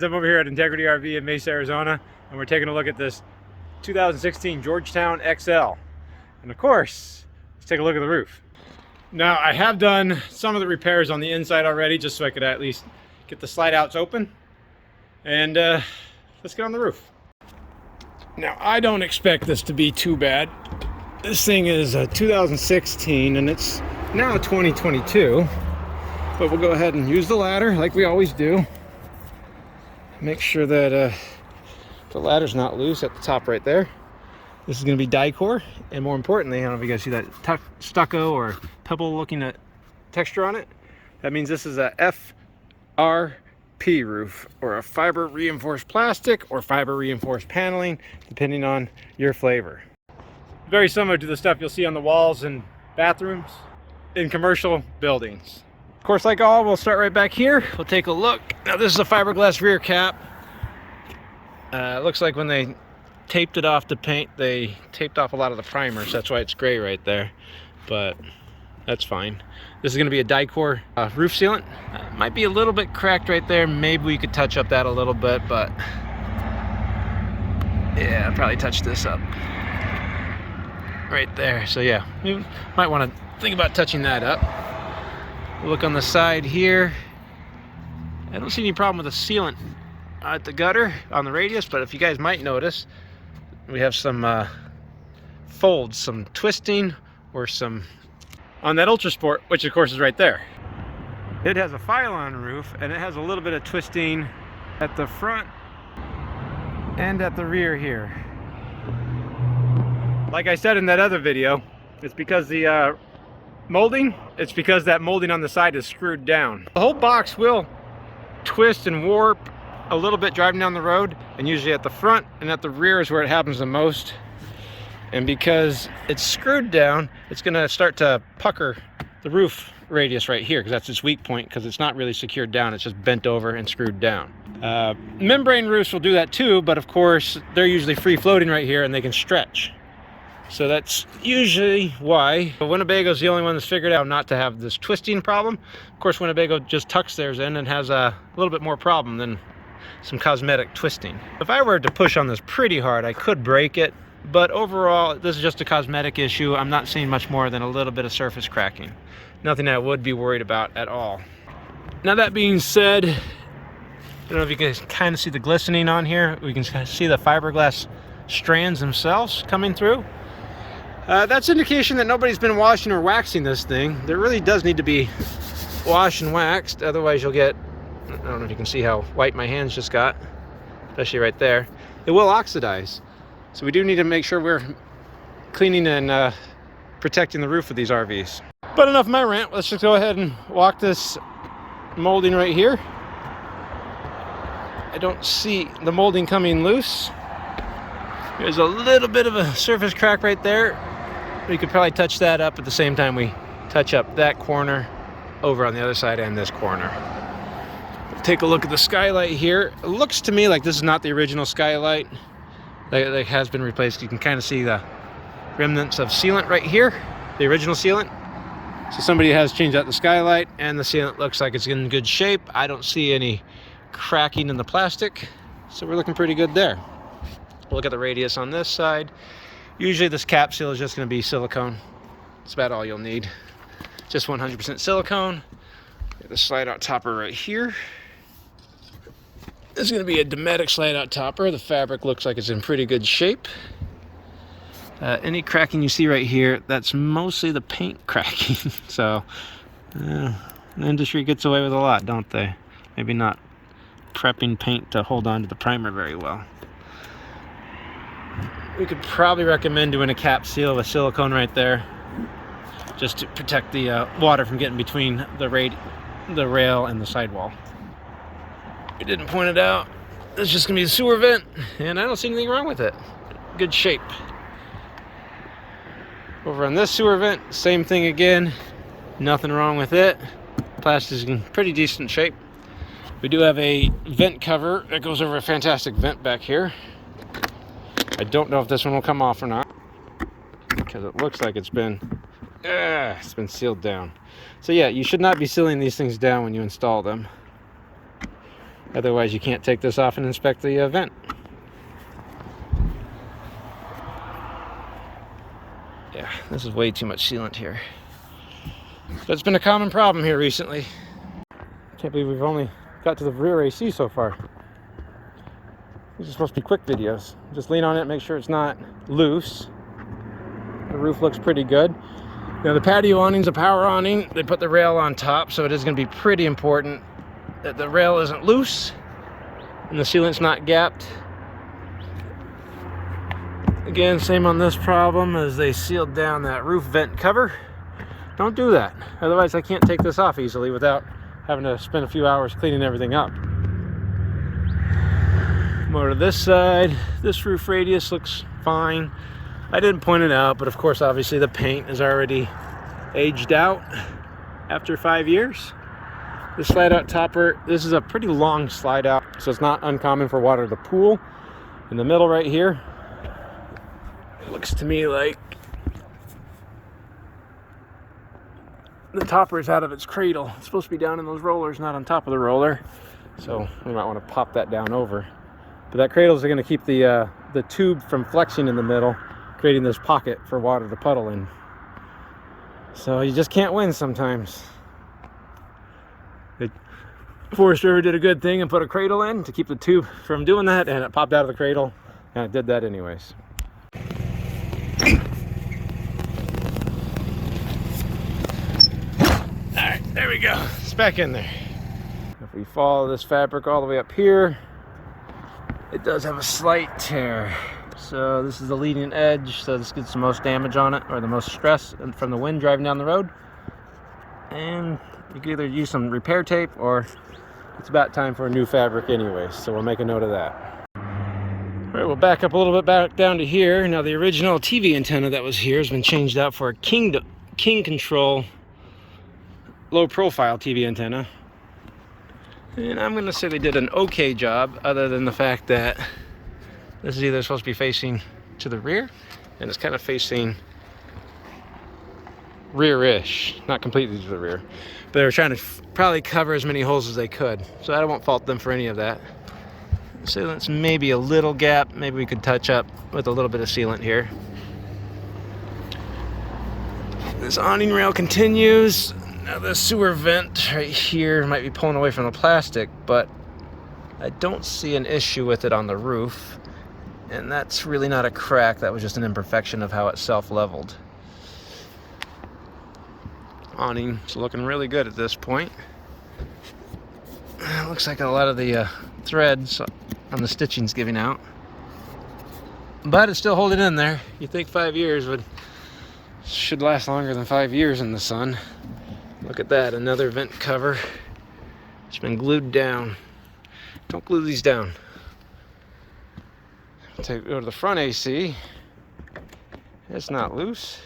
I'm over here at Integrity RV in Mesa, Arizona, and we're taking a look at this 2016 Georgetown XL. And of course, let's take a look at the roof. Now, I have done some of the repairs on the inside already, just so I could at least get the slide outs open. And let's get on the roof. Now, I don't expect this to be too bad. This thing is a 2016 and it's now 2022. But we'll go ahead and use the ladder like we always do. Make sure that the ladder's not loose at the top right there. This is going to be Dicor, and more importantly, I don't know if you guys see that stucco or pebble looking texture on it. That means this is a FRP roof, or a fiber reinforced plastic or fiber reinforced paneling, depending on your flavor. Very similar to the stuff you'll see on the walls in bathrooms in commercial buildings. Of course, like all, we'll start right back here. We'll take a look. Now, this is a fiberglass rear cap. It looks like when they taped it off the paint, they taped off a lot of the primer, so that's why it's gray right there. But that's fine. This is going to be a Dicor roof sealant. Might be a little bit cracked right there. Maybe we could touch up that a little bit, but yeah, I'll probably touch this up right there. So yeah, you might want to think about touching that up. Look on the side here. I don't see any problem with the sealant at the gutter on the radius, but if you guys might notice, we have some folds, some twisting, or some on that Ultra Sport, which of course is right there. It has a Phylon roof, and it has a little bit of twisting at the front and at the rear here. Like I said in that other video, it's because the molding, it's because that molding on the side is screwed down. The whole box will twist and warp a little bit driving down the road, and usually at the front and at the rear is where it happens the most. And because it's screwed down, it's going to start to pucker the roof radius right here, because that's its weak point, because it's not really secured down, it's just bent over and screwed down. Membrane roofs will do that too, but of course they're usually free floating right here and they can stretch. So that's usually why. Winnebago's the only one that's figured out not to have this twisting problem. Of course, Winnebago just tucks theirs in and has a little bit more problem than some cosmetic twisting. If I were to push on this pretty hard, I could break it, but overall, this is just a cosmetic issue. I'm not seeing much more than a little bit of surface cracking. Nothing I would be worried about at all. Now, that being said, I don't know if you can kind of see the glistening on here. We can see the fiberglass strands themselves coming through. That's indication that nobody's been washing or waxing this thing. There really does need to be washed and waxed, otherwise you'll get, I don't know if you can see how white my hands just got, especially right there. It will oxidize. So we do need to make sure we're cleaning and protecting the roof of these RVs. But enough of my rant, let's just go ahead and walk this molding right here. I don't see the molding coming loose. There's a little bit of a surface crack right there. We could probably touch that up at the same time we touch up that corner over on the other side and this corner. Take a look at the Skylight here. It looks to me like this is not the original Skylight. That has been replaced. You can kind of see the remnants of sealant right here, the original sealant. So somebody has changed out the Skylight, and the sealant looks like it's in good shape. I don't see any cracking in the plastic, so we're looking pretty good there. Look at the radius on this side. Usually this cap seal is just going to be silicone. That's about all you'll need. Just 100% silicone. Get the slide out topper right here. This is going to be a Dometic slide out topper. The fabric looks like it's in pretty good shape. Any cracking you see right here, that's mostly the paint cracking. So the industry gets away with a lot, don't they? Maybe not prepping paint to hold on to the primer very well. We could probably recommend doing a cap seal with silicone right there, just to protect the water from getting between the rail and the sidewall. We didn't point it out. It's just gonna be a sewer vent, and I don't see anything wrong with it. Good shape. Over on this sewer vent, same thing again. Nothing wrong with it. Plastic's in pretty decent shape. We do have a vent cover that goes over a fantastic vent back here. I don't know if this one will come off or not, because it looks like it's been sealed down. So yeah, you should not be sealing these things down when you install them. Otherwise, you can't take this off and inspect the vent. Yeah, this is way too much sealant here. But it's been a common problem here recently. Can't believe we've only got to the rear AC so far. These are supposed to be quick videos. Just lean on it, make sure it's not loose. The roof looks pretty good. Now the patio awning's a power awning. They put the rail on top, so it is going to be pretty important that the rail isn't loose and the sealant's not gapped. Again, same on this problem as they sealed down that roof vent cover. Don't do that. Otherwise I can't take this off easily without having to spend a few hours cleaning everything up. More to this side. This roof radius looks fine. I didn't point it out, but of course obviously the paint is already aged out after 5 years. The slide out topper, this is a pretty long slide out, so it's not uncommon for water to pool. In the middle right here, it looks to me like the topper is out of its cradle. It's supposed to be down in those rollers, not on top of the roller. So we might want to pop that down over. But that cradle is going to keep the tube from flexing in the middle, creating this pocket for water to puddle in. So you just can't win sometimes. The Forest River did a good thing and put a cradle in to keep the tube from doing that, and it popped out of the cradle, and it did that anyways. Alright, there we go. It's back in there. If we follow this fabric all the way up here, it does have a slight tear. So this is the leading edge, so this gets the most damage on it, or the most stress from the wind driving down the road. And you can either use some repair tape, or it's about time for a new fabric anyways, so we'll make a note of that. Alright, we'll back up a little bit back down to here. Now the original TV antenna that was here has been changed out for a King Control low profile TV antenna. And I'm going to say they did an okay job, other than the fact that this is either supposed to be facing to the rear, and it's kind of facing rear-ish, not completely to the rear. But they were trying to probably cover as many holes as they could, so I won't fault them for any of that. Sealant's maybe a little gap, maybe we could touch up with a little bit of sealant here. This awning rail continues. Now the sewer vent right here might be pulling away from the plastic, but I don't see an issue with it on the roof. And that's really not a crack, that was just an imperfection of how it self-leveled. Awning's looking really good at this point. It looks like a lot of the threads on the stitching's giving out. But it's still holding in there. You think 5 years should last longer than 5 years in the sun. Look at that, another vent cover. It's been glued down. Don't glue these down. Go to the front AC. It's not loose.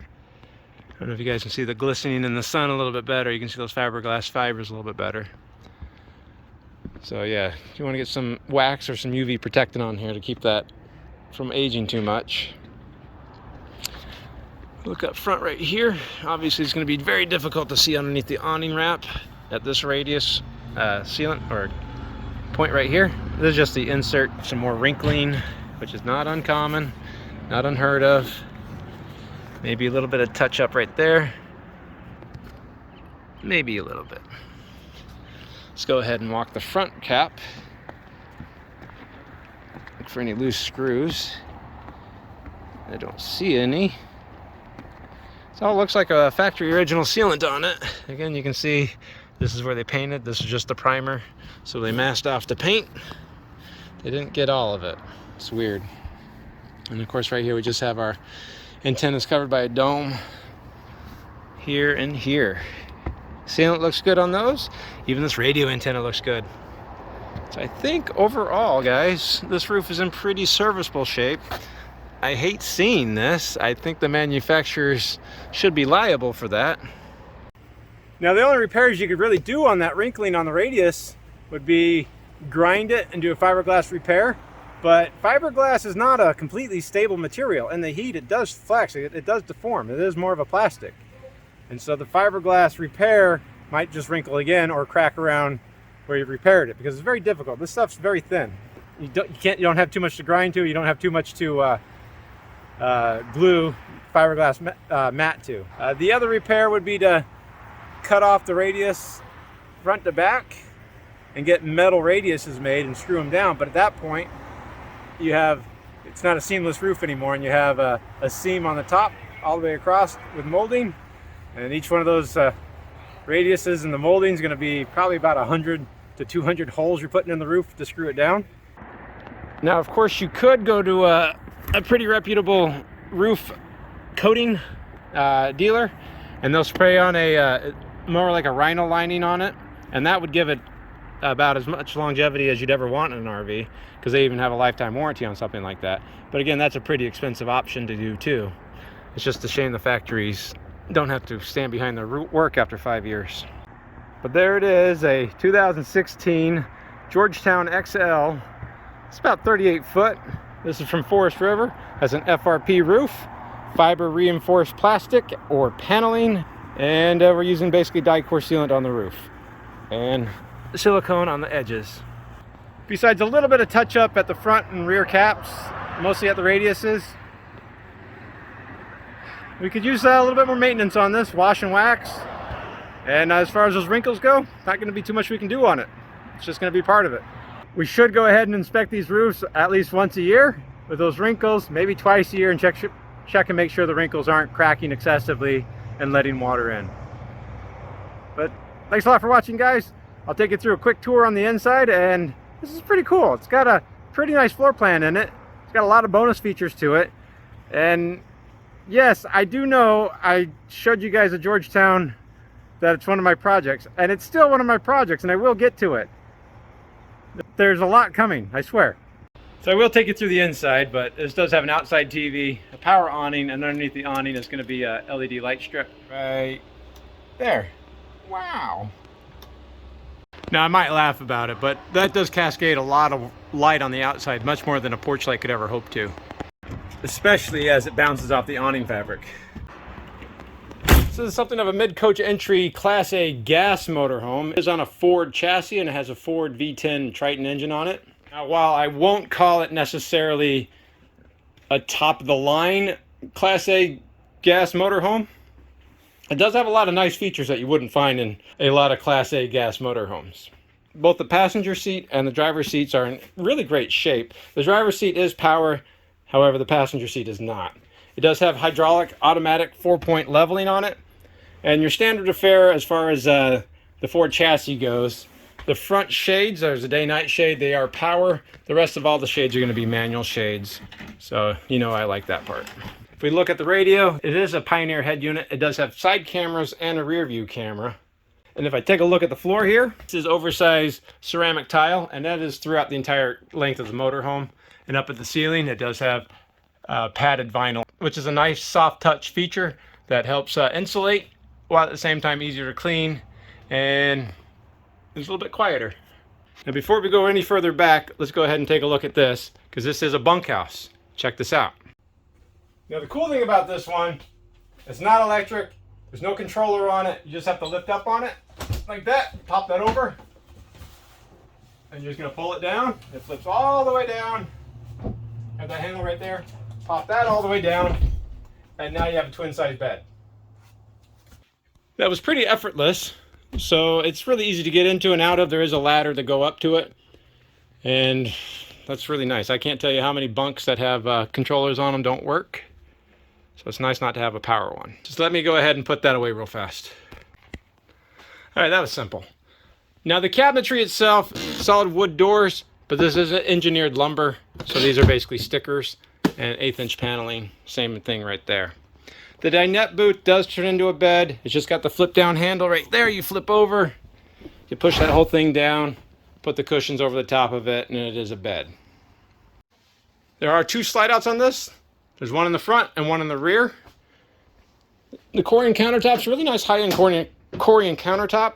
I don't know if you guys can see the glistening in the sun a little bit better. You can see those fiberglass fibers a little bit better. So yeah, if you want to get some wax or some UV protectant on here to keep that from aging too much. Look up front right here. Obviously it's going to be very difficult to see underneath the awning wrap at this radius sealant or point right here. This is just the insert, some more wrinkling, which is not uncommon, not unheard of. Maybe a little bit of touch up right there. Maybe a little bit. Let's go ahead and walk the front cap. Look for any loose screws. I don't see any. It all looks like a factory original sealant on it. Again, you can see this is where they painted. This is just the primer. So they masked off the paint. They didn't get all of it. It's weird. And of course right here we just have our antennas covered by a dome. Here and here. Sealant looks good on those. Even this radio antenna looks good. So I think overall, guys, this roof is in pretty serviceable shape. I hate seeing this. I think the manufacturers should be liable for that. Now the only repairs you could really do on that wrinkling on the radius would be grind it and do a fiberglass repair. But fiberglass is not a completely stable material. In the heat it does flex, it does deform. It is more of a plastic. And so the fiberglass repair might just wrinkle again or crack around where you've repaired it, because it's very difficult. This stuff's very thin. You don't have too much to grind to. You don't have too much to glue fiberglass mat to. The other repair would be to cut off the radius front to back and get metal radiuses made and screw them down. But at that point, you have, it's not a seamless roof anymore, and you have a seam on the top all the way across with molding, and each one of those radiuses in the molding is going to be probably about 100 to 200 holes you're putting in the roof to screw it down. Now, of course, you could go to a pretty reputable roof coating dealer, and they'll spray on a more like a rhino lining on it, and that would give it about as much longevity as you'd ever want in an RV, because they even have a lifetime warranty on something like that. But again, that's a pretty expensive option to do too. It's just a shame the factories don't have to stand behind their work after 5 years. But there it is, a 2016 Georgetown XL. It's about 38 foot. This is from Forest River. Has an FRP roof, fiber reinforced plastic or paneling, and we're using basically die-core sealant on the roof and silicone on the edges. Besides a little bit of touch-up at the front and rear caps, mostly at the radiuses, we could use a little bit more maintenance on this, wash and wax. And as far as those wrinkles go, not going to be too much we can do on it. It's just going to be part of it. We should go ahead and inspect these roofs at least once a year with those wrinkles, maybe twice a year, and check and make sure the wrinkles aren't cracking excessively and letting water in. But thanks a lot for watching, guys. I'll take you through a quick tour on the inside, and this is pretty cool. It's got a pretty nice floor plan in it. It's got a lot of bonus features to it. And yes, I do know I showed you guys a Georgetown that it's one of my projects, and it's still one of my projects, and I will get to it. There's a lot coming, I swear. So I will take you through the inside, but this does have an outside TV, a power awning, and underneath the awning is going to be a LED light strip right there. Wow. Now I might laugh about it, but that does cascade a lot of light on the outside, much more than a porch light could ever hope to. Especially as it bounces off the awning fabric. This is something of a mid-coach entry Class A gas motorhome. It is on a Ford chassis and it has a Ford V10 Triton engine on it. Now, while I won't call it necessarily a top-of-the-line Class A gas motorhome, it does have a lot of nice features that you wouldn't find in a lot of Class A gas motorhomes. Both the passenger seat and the driver's seats are in really great shape. The driver's seat is power, however the passenger seat is not. It does have hydraulic automatic 4-point leveling on it, and your standard affair as far as the Ford chassis goes. The front shades, there's a day-night shade, they are power. The rest of all the shades are going to be manual shades, so you know I like that part. If we look at the radio, it is a Pioneer head unit. It does have side cameras and a rear view camera. And if I take a look at the floor here, this is oversized ceramic tile, and that is throughout the entire length of the motorhome. And up at the ceiling, it does have padded vinyl, which is a nice soft touch feature that helps insulate, while at the same time easier to clean, and it's a little bit quieter. Now before we go any further back, let's go ahead and take a look at this, because this is a bunkhouse. Check this out. Now the cool thing about this one, it's not electric, there's no controller on it, you just have to lift up on it, like that, pop that over, and you're just going to pull it down, it flips all the way down, have that handle right there, pop that all the way down, and now you have a twin-size bed. That was pretty effortless, so it's really easy to get into and out of. There is a ladder to go up to it, and that's really nice. I can't tell you how many bunks that have controllers on them don't work, so it's nice not to have a power one. Just let me go ahead and put that away real fast. All right, that was simple. Now the cabinetry itself, solid wood doors, but this is engineered lumber, so these are basically stickers and 1/8" paneling, same thing right there. The dinette booth does turn into a bed. It's just got the flip down handle right there. You flip over, you push that whole thing down, put the cushions over the top of it, and it is a bed. There are 2 slide outs on this. There's one in the front and one in the rear. The Corian countertop's really nice high-end Corian countertop.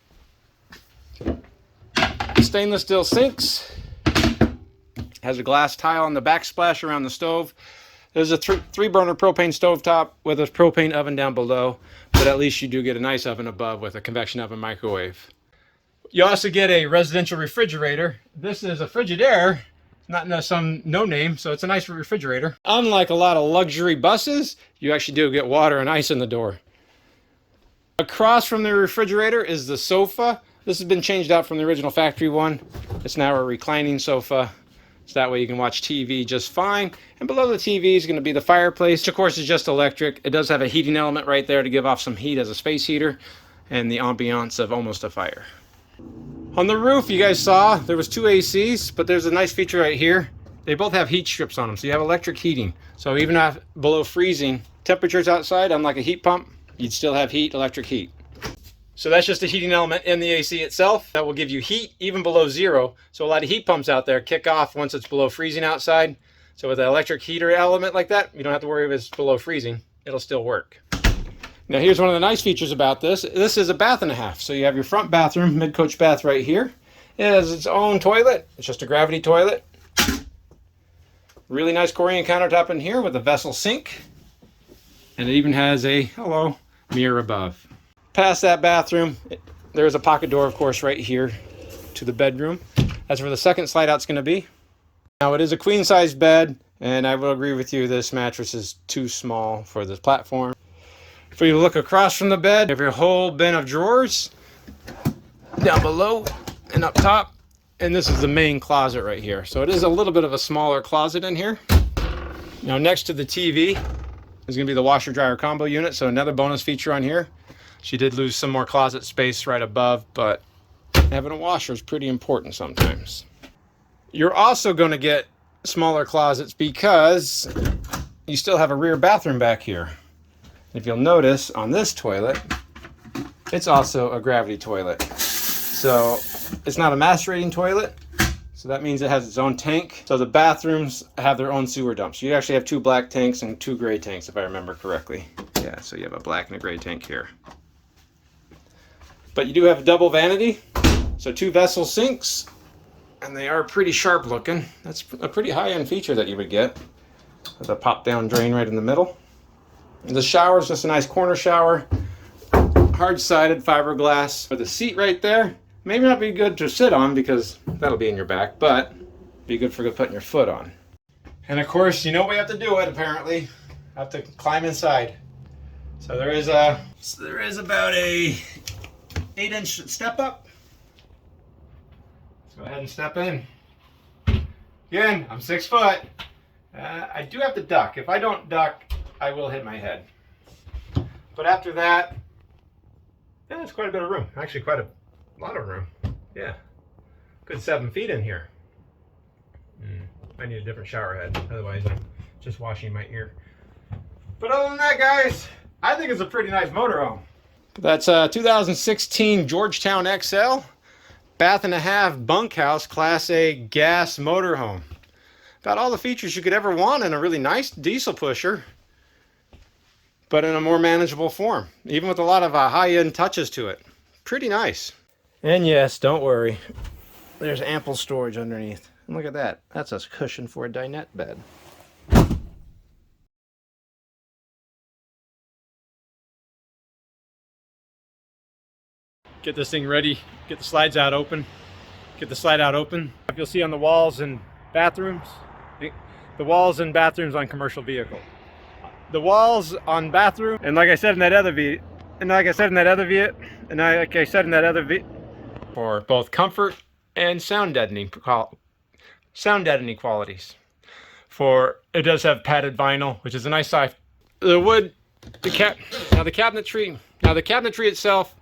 Stainless steel sinks. Has a glass tile on the backsplash around the stove. There's a 3-burner propane stovetop with a propane oven down below, but at least you do get a nice oven above with a convection oven microwave. You also get a residential refrigerator. This is a Frigidaire, not some no name, so it's a nice refrigerator. Unlike a lot of luxury buses, you actually do get water and ice in the door. Across from the refrigerator is the sofa. This has been changed out from the original factory one. It's now a reclining sofa, so that way you can watch TV just fine. And below the TV is going to be the fireplace, which of course is just electric. It does have a heating element right there to give off some heat as a space heater, and the ambiance of almost a fire. On the roof, you guys saw there was 2 ACs, but there's a nice feature right here. They both have heat strips on them, so you have electric heating. So even if below freezing temperatures outside, unlike a heat pump, you'd still have heat, electric heat. So that's just a heating element in the AC itself that will give you heat even below zero. So a lot of heat pumps out there kick off once it's below freezing outside. So with an electric heater element like that, you don't have to worry if it's below freezing. It'll still work. Now here's one of the nice features about this. This is a bath and a half. So you have your front bathroom, mid-coach bath right here. It has its own toilet. It's just a gravity toilet. Really nice Corian countertop in here with a vessel sink. And it even has a, hello, mirror above. Past that bathroom, there is a pocket door, of course, right here to the bedroom. That's where the second slide out's going to be. Now it is a queen size bed, and I will agree with you, this mattress is too small for this platform. If you look across from the bed, you have your whole bin of drawers down below and up top. And this is the main closet right here. So it is a little bit of a smaller closet in here. Now next to the TV is going to be the washer dryer combo unit. So another bonus feature on here. She did lose some more closet space right above, but having a washer is pretty important sometimes. You're also going to get smaller closets because you still have a rear bathroom back here. If you'll notice on this toilet, it's also a gravity toilet. So it's not a macerating toilet. So that means it has its own tank. So the bathrooms have their own sewer dumps. You actually have 2 black tanks and 2 gray tanks, if I remember correctly. Yeah, so you have a black and a gray tank here. But you do have a double vanity. So 2 vessel sinks. And they are pretty sharp looking. That's a pretty high-end feature that you would get. With a pop-down drain right in the middle. The shower is just a nice corner shower, hard-sided fiberglass with a seat right there. Maybe not be good to sit on because that'll be in your back, but be good for putting your foot on. And of course, you know we have to do it apparently. Have to climb inside. So there is about a 8-inch step up. Let's go ahead and step in. Again, I'm 6 foot. I do have to duck. If I don't duck, I will hit my head. But after that, yeah, there's quite a bit of room. Actually, quite a lot of room. Yeah, good 7 feet in here. I need a different shower head. Otherwise, I'm just washing my ear. But other than that, guys, I think it's a pretty nice motorhome. That's a 2016 Georgetown XL, bath and a half bunkhouse, Class A gas motorhome. About all the features you could ever want in a really nice diesel pusher, but in a more manageable form, even with a lot of high-end touches to it. Pretty nice. And yes, don't worry, there's ample storage underneath. And look at that, that's a cushion for a dinette bed. Get this thing ready, get the slides out open, get the slide out open. You'll see on the walls and bathrooms, the walls and bathrooms on commercial vehicle. The walls on bathroom, and like I said in that other video, for both comfort and sound deadening qualities. For it does have padded vinyl, which is a nice size. The wood, the cabinetry itself.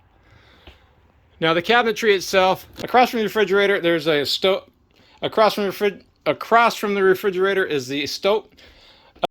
Across from the refrigerator, there's a stove. Across from the refrigerator is the stove.